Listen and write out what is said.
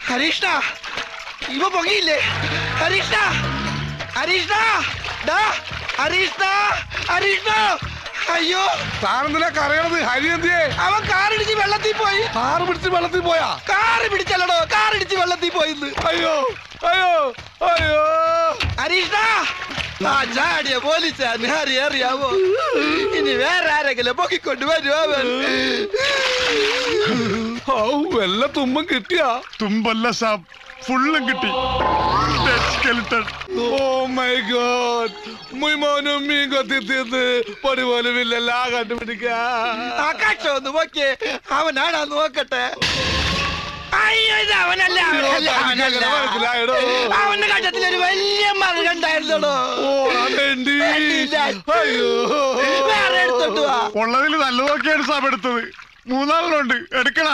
ഹരീഷ്ണ ഇവ പൊങ്ങിയില്ലേ? ഹരീഷ്ണ ഹരീഷ്ണ ഹരീഷ്ണ ഹരീഷ്ണ അയ്യോ താനെന്തിനാ കരയണത്? ഹരി എന്തിയെ? അവൻ കാറിടിച്ച് വെള്ളത്തിൽ പോയി. കാറ് പിടിച്ച് വെള്ളത്തിൽ പോയാ? കാറ് പിടിച്ചല്ലടോ, കാറിടിച്ച് വെള്ളത്തിൽ പോയിന്ന്. അയ്യോ അയ്യോ അയ്യോ ഹരീഷ്ണ ആ ചാടിയ പോലീസാണ് ഹരി അറിയാവോ? ഇനി വേറെ ആരെങ്കിലും പൊക്കിക്കൊണ്ട് വരുമോ അവൻ? വല്ല തുമ്പം കിട്ടിയാ? തുമ്പല്ല സാബ്, ഫുള്ളും കിട്ടി. Oh my God! മുയ് മോനും മീൻ കൊത്തി തിന്ന് പൊടി പോലും ഇല്ലല്ല കണ്ടുപിടിക്കാ. ആകാശം ഒന്ന് നോക്കിയേ, അവനാണോ നോക്കട്ടെ. അയ്യോ ഇത് അവനല്ല, മനസ്സിലായടോ? അവന്റെ കണ്ടത്തിലൊരു വലിയ മറുക ഉണ്ടായിരുന്നോ. അയ്യോ വേറെ എടുത്തോട്ട് വാ. ഉള്ളതിൽ നല്ലതൊക്കെയാണ് സാബ് എടുത്തത്. 3 എടുക്കണ.